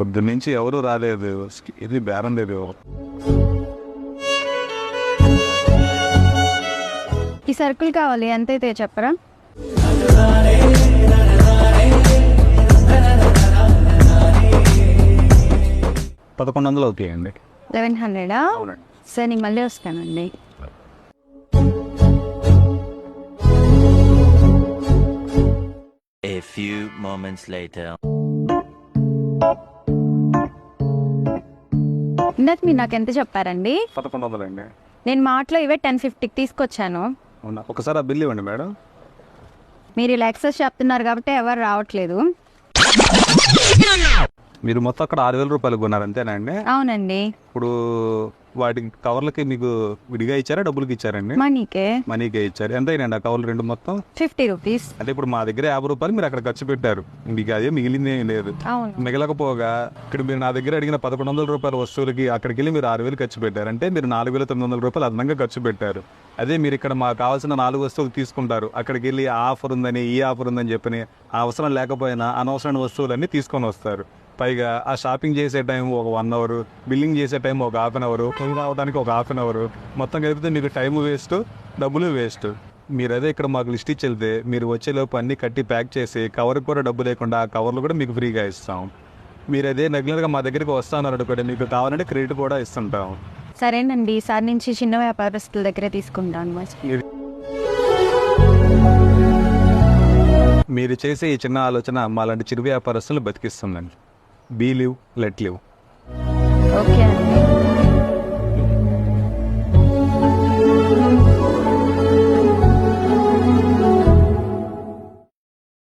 పొద్దున్నుంచి ఎవరు రాలేదు, ఇది బేరం లేదు. ఈ సరుకులు కావాలి, ఎంతైతే చెప్పరా? 1100 అవుతాయండి. 1100? అవునండి. సరే నేను మళ్ళీ వస్తానండి. A few moments later. ఇందాక మీరు నాకు ఎంత చెప్పారండి? 1100 అండి. నేను మాటలో ఇవే 1050కి తీసుకొచ్చాను. అవునా, ఒకసారి ఆ బిల్ ఇవ్వండి మేడం. మీరు ఇలా ఎక్సెస్ చెప్తున్నారు కాబట్టి ఎవరు రావట్లేదు. మీరు మొత్తం అక్కడ 6000 రూపాయలు కొన్నారు అంతేనా అండి? అవునండి. ఇప్పుడు వాటికి కవర్లకి మీకు విడిగా ఇచ్చారా, డబ్బులకి ఇచ్చారండి? మనీకే ఇచ్చారు. ఎంత అయినండి ఆ కవర్లు రెండు మొత్తం? 50 రూపీస్. అంటే ఇప్పుడు మా దగ్గర 50 రూపాయలు మీరు అక్కడ ఖర్చు పెట్టారు, మీకు అదే మిగిలిందే లేదు. మిగలకపోగా ఇక్కడ మీరు నా దగ్గర అడిగిన 1100 రూపాయల వస్తువులకి అక్కడికి వెళ్ళి మీరు 6000 ఖర్చు పెట్టారు. అంటే మీరు 4900 రూపాయలు అదనంగా ఖర్చు పెట్టారు. అదే మీరు ఇక్కడ మాకు కావాల్సిన 4 వస్తువులు తీసుకుంటారు, అక్కడికి వెళ్ళి ఆ ఆఫర్ ఉందని ఈ ఆఫర్ ఉందని చెప్పని ఆ అవసరం లేకపోయినా అనవసరమైన వస్తువులన్నీ తీసుకొని వస్తారు. పైగా ఆ షాపింగ్ చేసే టైం ఒక 1 అవర్, బిల్లింగ్ చేసే టైం ఒక ½ అవర్, కొనుగోలు రావడానికి ఒక ½ అవర్, మొత్తం కలిపితే మీకు టైం వేస్ట్, డబ్బులు వేస్ట్. మీరు అదే ఇక్కడ మాకు లిస్ట్ ఇచ్చి వెళ్తే మీరు వచ్చేలోపు అన్నీ కట్టి ప్యాక్ చేసి కవర్కి కూడా డబ్బు లేకుండా ఆ కవర్లు కూడా మీకు ఫ్రీగా ఇస్తాం. మీరు అదే రెగ్యులర్గా మా దగ్గరికి వస్తున్నారు అనుకోండి, మీకు కావాలంటే క్రెడిట్ కూడా ఇస్తుంటాం. సరేనండి, ఈసారి నుంచి చిన్న వ్యాపారస్తుల దగ్గరే తీసుకుంటాను. మీరు చేసే ఈ చిన్న ఆలోచన మాలాంటి చిరు వ్యాపారస్తులు బతికిస్తుందండి. Be live, let live. Okay అండి.